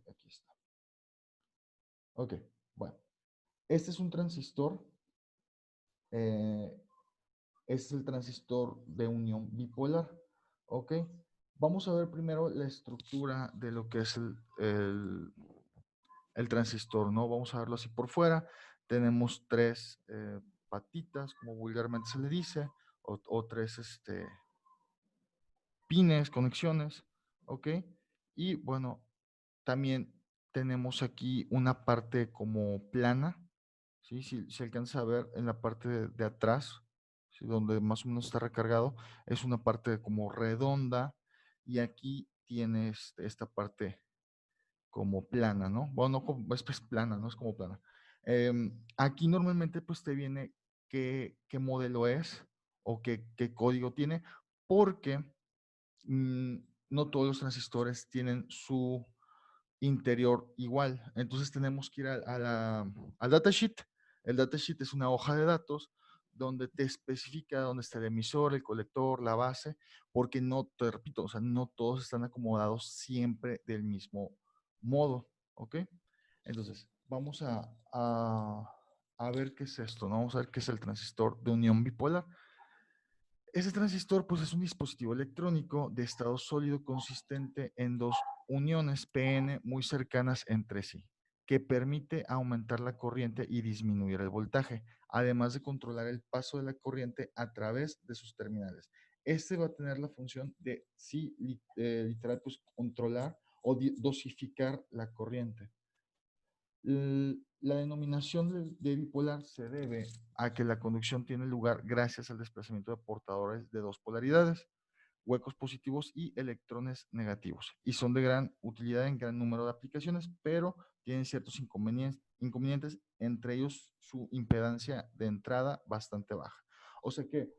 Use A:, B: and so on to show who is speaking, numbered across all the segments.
A: Aquí está. Ok, bueno. Este es un transistor. eh, este es el transistor de unión bipolar. Ok. Vamos a ver primero la estructura de lo que es el transistor, ¿no? Vamos a verlo así por fuera. Tenemos tres patitas, como vulgarmente se le dice, o tres pines, conexiones, ¿ok? Y bueno, también tenemos aquí una parte como plana, ¿sí? Si se alcanza a ver en la parte de atrás, ¿sí? Donde más o menos está recargado, es una parte como redonda y aquí tiene esta parte como plana, ¿no? Bueno, no como, es pues plana, no es como plana. Aquí normalmente pues te viene qué modelo es o qué código tiene, porque mm, no todos los transistores tienen su interior igual. Entonces tenemos que ir al datasheet. El datasheet es una hoja de datos donde te especifica dónde está el emisor, el colector, la base, porque no, te repito, o sea, no todos están acomodados siempre del mismo modo, ¿ok? Entonces, vamos a ver qué es esto, ¿no? Vamos a ver qué es el transistor de unión bipolar. Ese transistor, pues, es un dispositivo electrónico de estado sólido consistente en dos uniones PN muy cercanas entre sí, que permite aumentar la corriente y disminuir el voltaje, además de controlar el paso de la corriente a través de sus terminales. Este va a tener la función de, sí, literal, pues, controlar o dosificar la corriente. La denominación de bipolar se debe a que la conducción tiene lugar gracias al desplazamiento de portadores de dos polaridades, huecos positivos y electrones negativos, y son de gran utilidad en gran número de aplicaciones, pero tienen ciertos inconvenientes, entre ellos su impedancia de entrada bastante baja. O sea que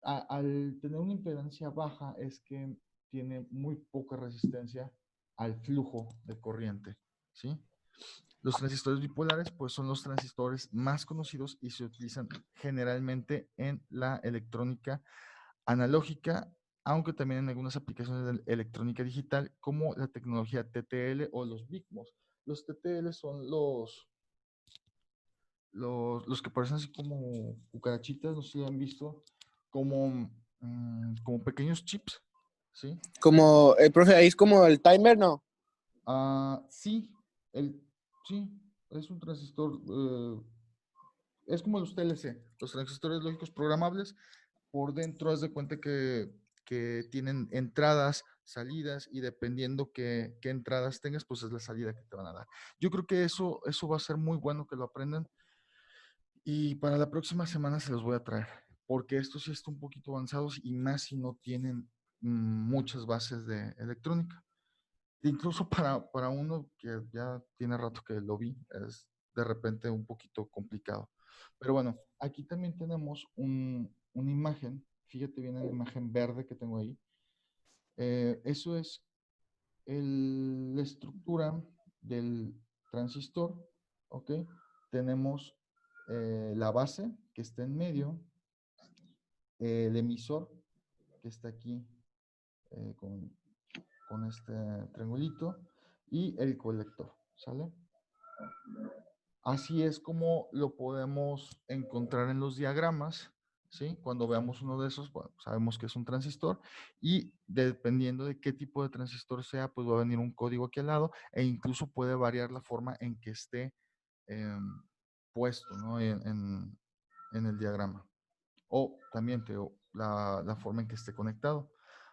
A: al tener una impedancia baja es que tiene muy poca resistencia al flujo de corriente, ¿sí? Los transistores bipolares, pues, son los transistores más conocidos y se utilizan generalmente en la electrónica analógica, aunque también en algunas aplicaciones de electrónica digital, como la tecnología TTL o los BICMOS. Los TTL son los que parecen así como cucarachitas, no sé si lo han visto, como, como pequeños chips, ¿sí?
B: Como, el profe, ahí es como el timer, ¿no?
A: Sí, el, sí, es un transistor, es como los TLC, los transistores lógicos programables. Por dentro, haz de cuenta que tienen entradas, salidas, y dependiendo qué entradas tengas, pues es la salida que te van a dar. Yo creo que eso va a ser muy bueno que lo aprendan, y para la próxima semana se los voy a traer, porque estos sí están un poquito avanzados y más si no tienen muchas bases de electrónica. Incluso para uno que ya tiene rato que lo vi, es de repente un poquito complicado. Pero bueno, aquí también tenemos una imagen. Fíjate bien en la imagen verde que tengo ahí. Eso es la estructura del transistor, ¿ok? Tenemos la base que está en medio, el emisor que está aquí eh, con, con este triangulito y el colector, ¿sale? Así es como lo podemos encontrar en los diagramas, ¿sí? Cuando veamos uno de esos, bueno, sabemos que es un transistor, y dependiendo de qué tipo de transistor sea, pues va a venir un código aquí al lado, e incluso puede variar la forma en que esté puesto, ¿no? En el diagrama. O también la forma en que esté conectado.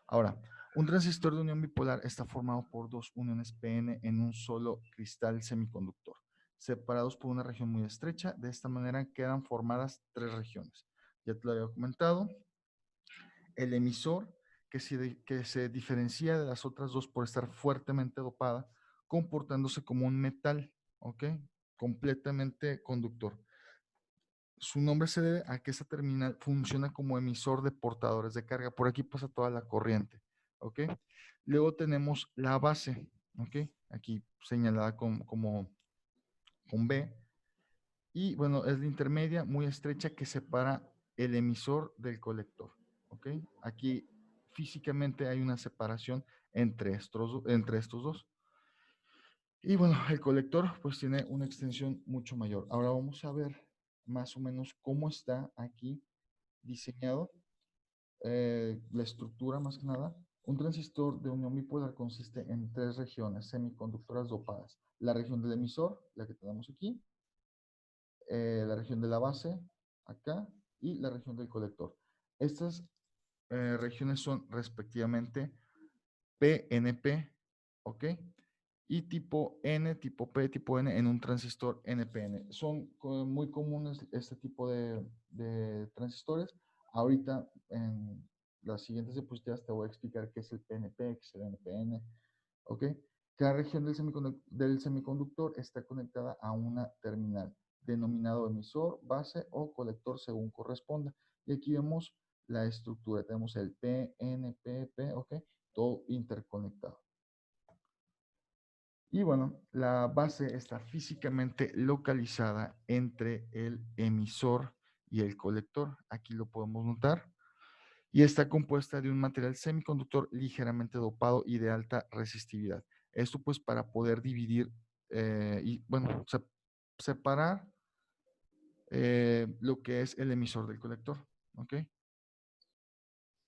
A: Ahora, un transistor de unión bipolar está formado por dos uniones PN en un solo cristal semiconductor, separados por una región muy estrecha. De esta manera quedan formadas tres regiones. Ya te lo había comentado. El emisor, que se diferencia de las otras dos por estar fuertemente dopada, comportándose como un metal, ¿ok? Completamente conductor. Su nombre se debe a que esta terminal funciona como emisor de portadores de carga. Por aquí pasa toda la corriente, ¿ok? Luego tenemos la base, ¿ok? Aquí señalada con B. Y bueno, es la intermedia muy estrecha que separa el emisor del colector, ¿ok? Aquí físicamente hay una separación entre estos dos. Y bueno, el colector pues tiene una extensión mucho mayor. Ahora vamos a ver más o menos cómo está aquí diseñado la estructura más que nada. Un transistor de unión bipolar consiste en tres regiones semiconductoras dopadas. La región del emisor, la que tenemos aquí, la región de la base, acá, y la región del colector. Estas regiones son respectivamente PNP, ¿ok? Y tipo N, tipo P, tipo N en un transistor NPN. Son muy comunes este tipo de transistores. Ahorita en las siguientes diapositivas te voy a explicar qué es el PNP, qué es el NPN, ¿ok? Cada región del semiconductor está conectada a una terminal, denominado emisor, base o colector según corresponda. Y aquí vemos la estructura. Tenemos el PNPP, ¿ok? Todo interconectado. Y bueno, la base está físicamente localizada entre el emisor y el colector. Aquí lo podemos notar. Y está compuesta de un material semiconductor ligeramente dopado y de alta resistividad. Esto pues para poder dividir y bueno, separar lo que es el emisor del colector. ¿Ok?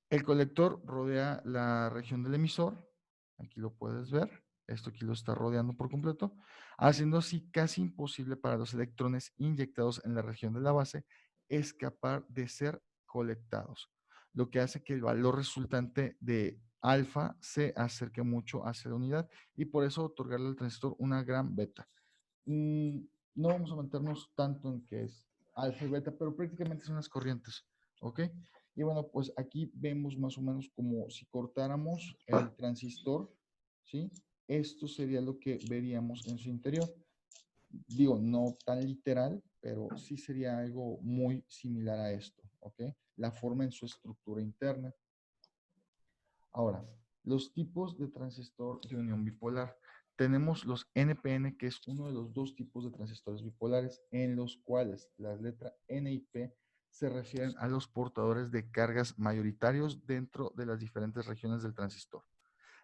A: El colector rodea la región del emisor. Aquí lo puedes ver. Esto aquí lo está rodeando por completo, haciendo así casi imposible para los electrones inyectados en la región de la base escapar de ser colectados, lo que hace que el valor resultante de alfa se acerque mucho hacia la unidad y por eso otorgarle al transistor una gran beta. Mm, no vamos a meternos tanto en qué es alfa y beta, pero prácticamente son las corrientes, ¿ok? Y bueno, pues aquí vemos más o menos como si cortáramos el transistor, ¿sí? Esto sería lo que veríamos en su interior. Digo, no tan literal, pero sí sería algo muy similar a esto, ¿ok? La forma en su estructura interna. Ahora, los tipos de transistor de unión bipolar. Tenemos los NPN, que es uno de los dos tipos de transistores bipolares, en los cuales las letras N y P se refieren a los portadores de cargas mayoritarios dentro de las diferentes regiones del transistor.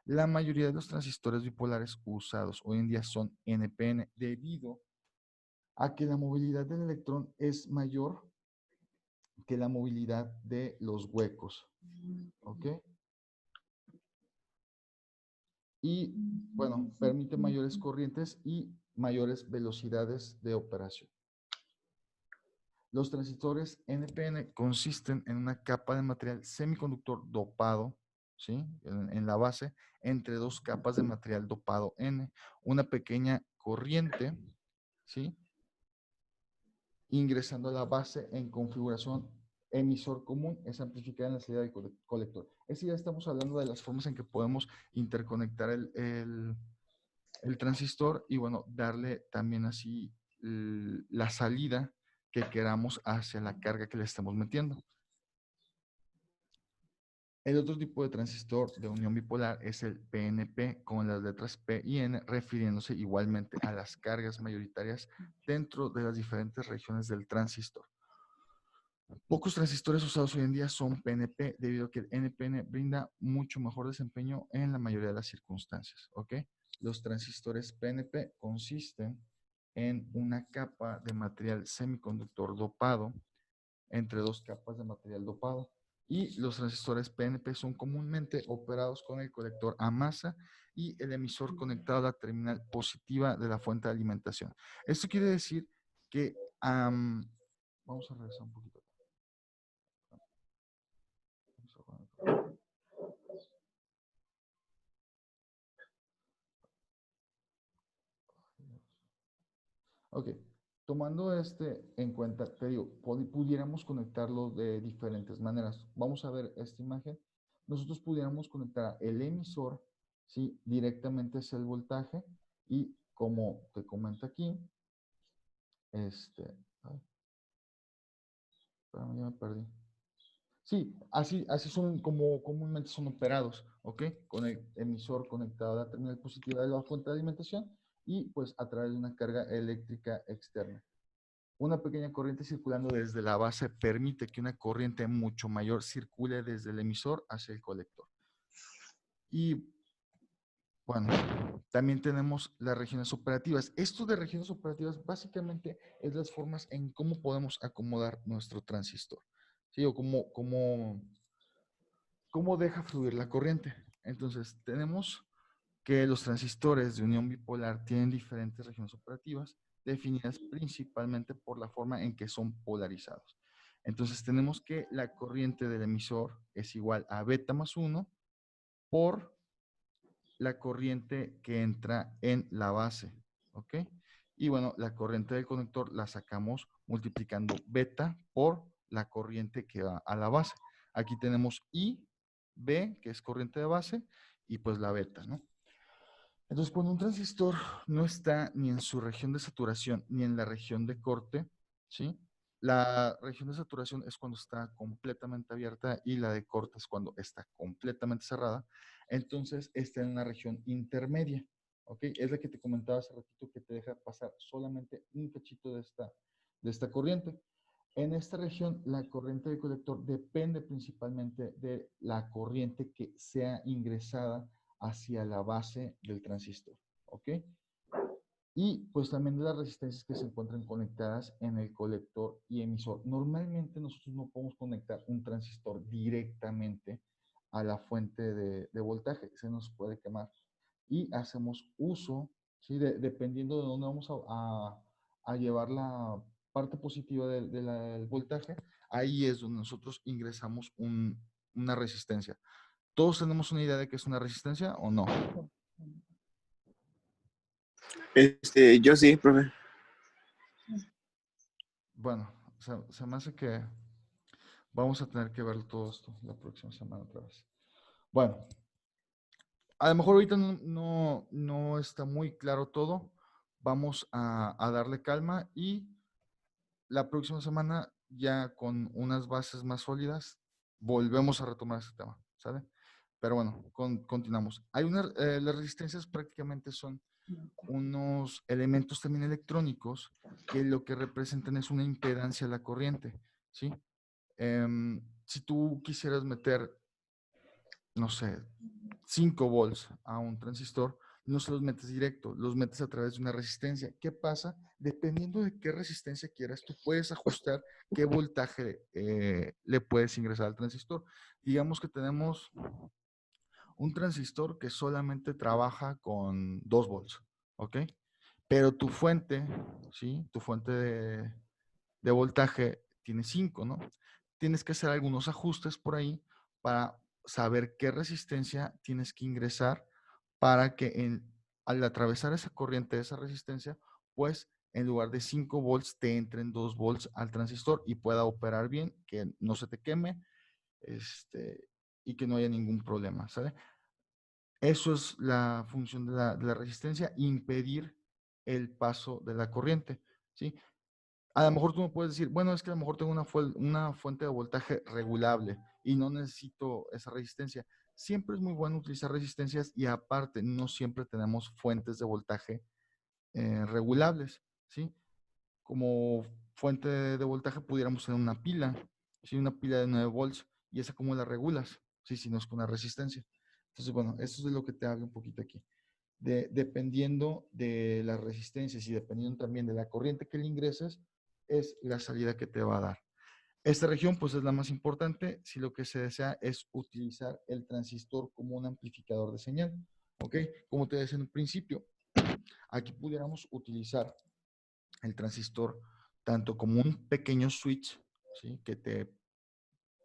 A: La mayoría de los transistores bipolares usados hoy en día son NPN debido a que la movilidad del electrón es mayor que la movilidad de los huecos. ¿Ok? Y bueno, permite mayores corrientes y mayores velocidades de operación. Los transistores NPN consisten en una capa de material semiconductor dopado, ¿sí? En la base, entre dos capas de material dopado N, una pequeña corriente, ¿sí? Ingresando a la base en configuración emisor común, es amplificada en la salida del colector. Es ya estamos hablando de las formas en que podemos interconectar el transistor y bueno, darle también así la salida que queramos hacia la carga que le estamos metiendo. El otro tipo de transistor de unión bipolar es el PNP con las letras P y N refiriéndose igualmente a las cargas mayoritarias dentro de las diferentes regiones del transistor. Pocos transistores usados hoy en día son PNP debido a que el NPN brinda mucho mejor desempeño en la mayoría de las circunstancias. ¿Ok? Los transistores PNP consisten en una capa de material semiconductor dopado entre dos capas de material dopado. Y los transistores PNP son comúnmente operados con el colector a masa y el emisor conectado a la terminal positiva de la fuente de alimentación. Esto quiere decir que, vamos a regresar un poquito. Ok, tomando este en cuenta, te digo, pudiéramos conectarlo de diferentes maneras. Vamos a ver esta imagen. Nosotros pudiéramos conectar el emisor, ¿sí? Directamente hacia el voltaje y como te comenta aquí, ay, espérame, ya me perdí. Sí, así son como comúnmente son operados, ¿ok? Con el emisor conectado a la terminal positiva de la fuente de alimentación y pues a través de una carga eléctrica externa. Una pequeña corriente circulando desde la base permite que una corriente mucho mayor circule desde el emisor hacia el colector. Y Bueno, también tenemos las regiones operativas. Esto de regiones operativas básicamente es las formas en cómo podemos acomodar nuestro transistor, ¿sí? O cómo deja fluir la corriente. Entonces, tenemos que los transistores de unión bipolar tienen diferentes regiones operativas definidas principalmente por la forma en que son polarizados. Entonces, tenemos que la corriente del emisor es igual a beta más 1 por la corriente que entra en la base, ¿ok? Y bueno, la corriente del conector la sacamos multiplicando beta por la corriente que va a la base. Aquí tenemos I, B, que es corriente de base, y pues la beta, ¿no? Entonces, cuando un transistor no está ni en su región de saturación ni en la región de corte, ¿sí? La región de saturación es cuando está completamente abierta y la de corte es cuando está completamente cerrada. Entonces, está en una región intermedia, ¿ok? Es la que te comentaba hace ratito que te deja pasar solamente un cachito de esta corriente. En esta región, la corriente del colector depende principalmente de la corriente que sea ingresada hacia la base del transistor, ¿ok? Y pues también de las resistencias que se encuentran conectadas en el colector y emisor. Normalmente nosotros no podemos conectar un transistor directamente a la fuente de voltaje, se nos puede quemar. Y hacemos uso, ¿sí? Dependiendo de dónde vamos a llevar la parte positiva del voltaje, ahí es donde nosotros ingresamos una resistencia. ¿Todos tenemos una idea de qué es una resistencia o no?
B: Yo sí, profe.
A: Bueno, se me hace que vamos a tener que ver todo esto la próxima semana otra vez. Bueno, a lo mejor ahorita no está muy claro todo. Vamos a darle calma y la próxima semana, ya con unas bases más sólidas, volvemos a retomar este tema, ¿sale? Pero bueno, continuamos. Las resistencias prácticamente son unos elementos también electrónicos que lo que representan es una impedancia a la corriente, ¿sí? Si tú quisieras meter, no sé, 5 volts a un transistor, no se los metes directo, los metes a través de una resistencia. ¿Qué pasa? Dependiendo de qué resistencia quieras, tú puedes ajustar qué voltaje le puedes ingresar al transistor. Digamos que tenemos un transistor que solamente trabaja con 2 volts, ¿ok? Pero tu fuente, ¿sí? Tu fuente de voltaje tiene 5, ¿no? Tienes que hacer algunos ajustes por ahí para saber qué resistencia tienes que ingresar para que al atravesar esa corriente, esa resistencia, pues en lugar de 5 volts te entren 2 volts al transistor y pueda operar bien, que no se te queme y que no haya ningún problema, ¿sale? Eso es la función de la resistencia, impedir el paso de la corriente, ¿sí? A lo mejor tú me puedes decir, bueno, es que a lo mejor tengo una fuente de voltaje regulable y no necesito esa resistencia. Siempre es muy bueno utilizar resistencias y aparte no siempre tenemos fuentes de voltaje regulables, ¿sí? Como fuente de voltaje pudiéramos tener una pila, ¿sí? Una pila de 9 volts y esa cómo la regulas, ¿sí? Si no es con una resistencia. Entonces, bueno, eso es de lo que te hablo un poquito aquí. Dependiendo de las resistencias y dependiendo también de la corriente que le ingreses, es la salida que te va a dar. Esta región pues es la más importante si lo que se desea es utilizar el transistor como un amplificador de señal. ¿Ok? Como te decía en un principio, aquí pudiéramos utilizar el transistor tanto como un pequeño switch, ¿sí? Que te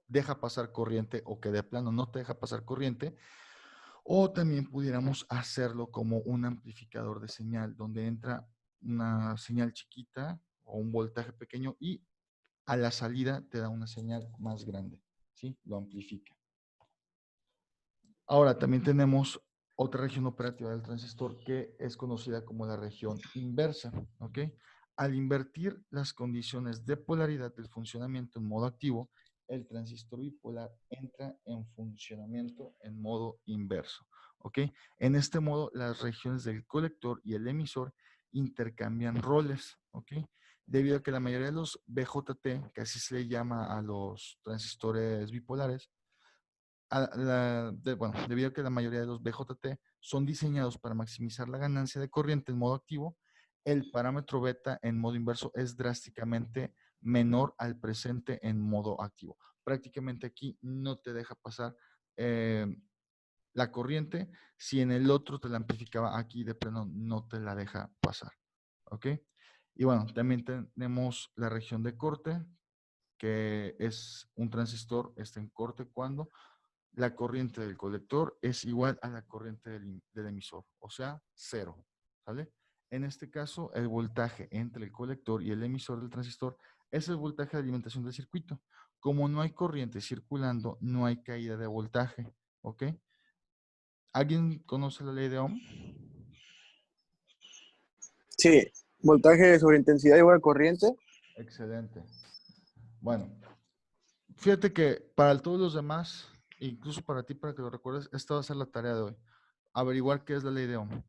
A: deja pasar corriente o que de plano no te deja pasar corriente, o también pudiéramos hacerlo como un amplificador de señal, donde entra una señal chiquita o un voltaje pequeño y a la salida te da una señal más grande, ¿sí? Lo amplifica. Ahora, también tenemos otra región operativa del transistor que es conocida como la región inversa, ¿ok? Al invertir las condiciones de polaridad del funcionamiento en modo activo, el transistor bipolar entra en funcionamiento en modo inverso, ¿ok? En este modo, las regiones del colector y el emisor intercambian roles, ¿ok? Debido a que la mayoría de los BJT, que así se le llama a los transistores bipolares, bueno, debido a que la mayoría de los BJT son diseñados para maximizar la ganancia de corriente en modo activo, el parámetro beta en modo inverso es drásticamente menor al presente en modo activo. Prácticamente aquí no te deja pasar la corriente. Si en el otro te la amplificaba, aquí de plano no te la deja pasar. ¿Ok? Y bueno, también tenemos la región de corte, que es un transistor está en corte cuando la corriente del colector es igual a la corriente del emisor, o sea, cero. ¿Sale? En este caso, el voltaje entre el colector y el emisor del transistor es el voltaje de alimentación del circuito. Como no hay corriente circulando, no hay caída de voltaje. ¿Ok? ¿Alguien conoce la ley de Ohm?
B: Sí, voltaje sobre intensidad igual a corriente.
A: Excelente. Bueno, fíjate que para todos los demás, incluso para ti, para que lo recuerdes, esta va a ser la tarea de hoy. Averiguar qué es la ley de Ohm.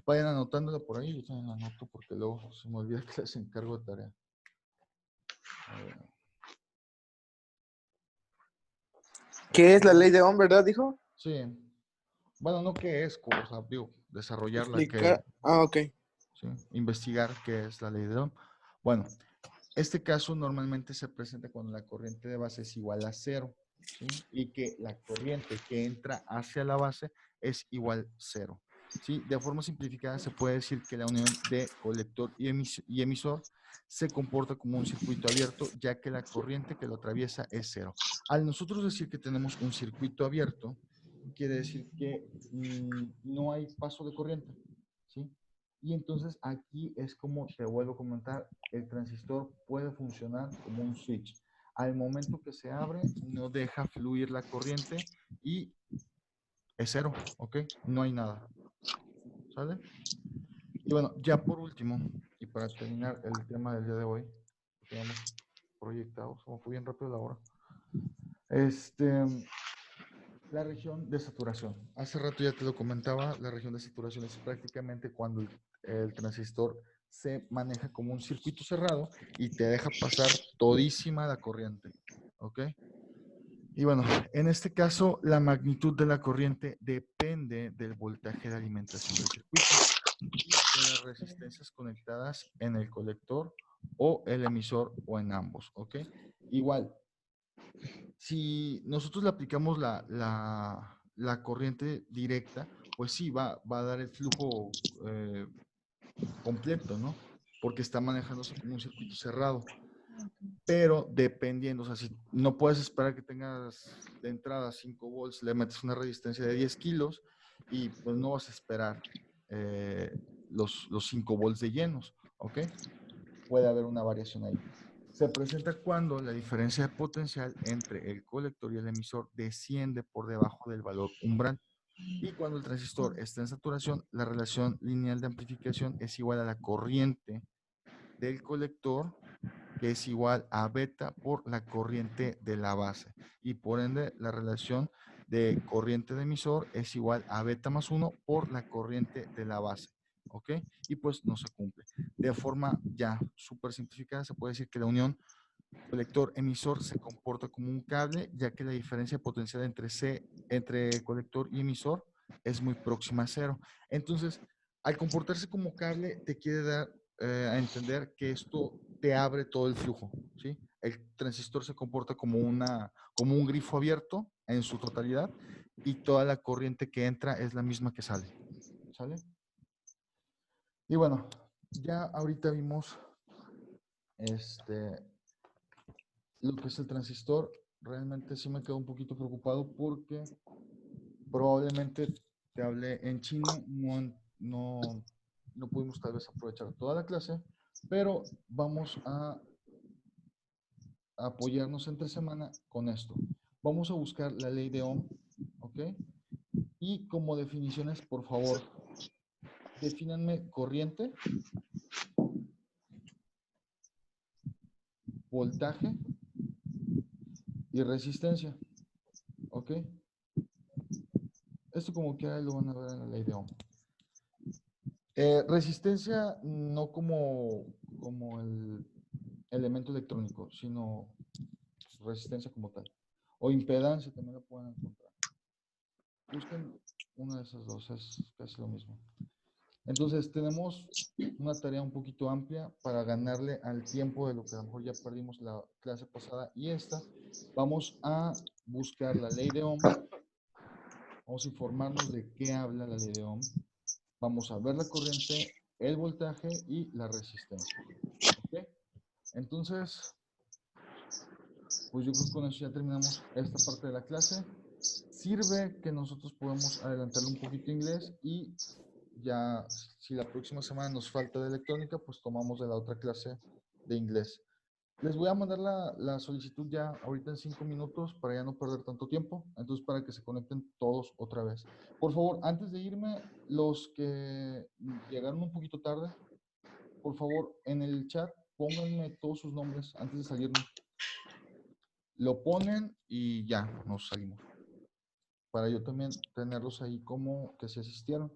A: Vayan anotándola por ahí, yo también la anoto porque luego se me olvida que les encargo de tarea. A ver.
B: ¿Qué es la ley de Ohm, verdad, dijo?
A: Sí, bueno, no qué es, o sea, digo, desarrollarla, que,
B: Explicar. Ah, ok.
A: ¿sí? Investigar qué es la ley de Ohm. Bueno, este caso normalmente se presenta cuando la corriente de base es igual a cero, ¿sí? Y que la corriente que entra hacia la base es igual a cero, ¿sí? De forma simplificada se puede decir que la unión de colector y emisor se comporta como un circuito abierto, ya que la corriente que lo atraviesa es cero. Al nosotros decir que tenemos un circuito abierto, quiere decir que no hay paso de corriente, ¿sí? Y entonces aquí es como te vuelvo a comentar, el transistor puede funcionar como un switch. Al momento que se abre, no deja fluir la corriente y es cero, ¿ok? No hay nada, ¿sale? Y bueno, ya por último, y para terminar el tema del día de hoy, que teníamos proyectado, como fue bien rápido la hora, la región de saturación. Hace rato ya te lo comentaba, la región de saturación es prácticamente cuando el transistor se maneja como un circuito cerrado y te deja pasar todísima la corriente. ¿Ok? Y bueno, en este caso, la magnitud de la corriente depende del voltaje de alimentación del circuito y de las resistencias conectadas en el colector o el emisor o en ambos. ¿Ok? Igual, si nosotros le aplicamos la corriente directa, pues sí, va a dar el flujo completo, ¿no? Porque está manejándose como un circuito cerrado. Pero dependiendo, o sea, si no puedes esperar que tengas de entrada 5 volts, le metes una resistencia de 10 kilos y pues no vas a esperar los 5 volts de llenos, ¿ok? Puede haber una variación ahí. Se presenta cuando la diferencia de potencial entre el colector y el emisor desciende por debajo del valor umbral. Y cuando el transistor está en saturación, la relación lineal de amplificación es igual a la corriente del colector, que es igual a beta por la corriente de la base. Y por ende, la relación de corriente de emisor es igual a beta más 1 por la corriente de la base. ¿Ok? Y pues no se cumple. De forma ya súper simplificada, se puede decir que la unión colector emisor se comporta como un cable, ya que la diferencia de potencial entre colector y emisor es muy próxima a cero. Entonces, al comportarse como cable, te quiere dar a entender que esto te abre todo el flujo, ¿sí? El transistor se comporta como un grifo abierto en su totalidad y toda la corriente que entra es la misma que sale, ¿sale? Y bueno, ya ahorita vimos este, lo que es el transistor. Realmente sí me quedo un poquito preocupado porque probablemente te hablé en chino, no pudimos tal vez aprovechar toda la clase, pero vamos a apoyarnos entre semana con esto. Vamos a buscar la ley de Ohm, ¿ok? Y como definiciones, por favor, defínanme corriente, voltaje y resistencia, ¿ok? Esto como que lo van a ver en la ley de Ohm. Resistencia no como el elemento electrónico, sino resistencia como tal. o impedancia también la pueden encontrar. Busquen una de esas dos, es casi lo mismo. Entonces tenemos una tarea un poquito amplia para ganarle al tiempo de lo que a lo mejor ya perdimos la clase pasada y esta. Vamos a buscar la ley de Ohm, vamos a informarnos de qué habla la ley de Ohm, vamos a ver la corriente, el voltaje y la resistencia. ¿Ok? Entonces, pues yo creo que con eso ya terminamos esta parte de la clase. Sirve que nosotros podemos adelantarle un poquito inglés y ya si la próxima semana nos falta de electrónica, pues tomamos de la otra clase de inglés. Les voy a mandar la solicitud ya ahorita en 5 minutos para ya no perder tanto tiempo, entonces para que se conecten todos otra vez. Por favor, antes de irme, los que llegaron un poquito tarde, por favor, en el chat pónganme todos sus nombres antes de salirnos. Lo ponen y ya nos salimos. Para yo también tenerlos ahí como que se asistieron.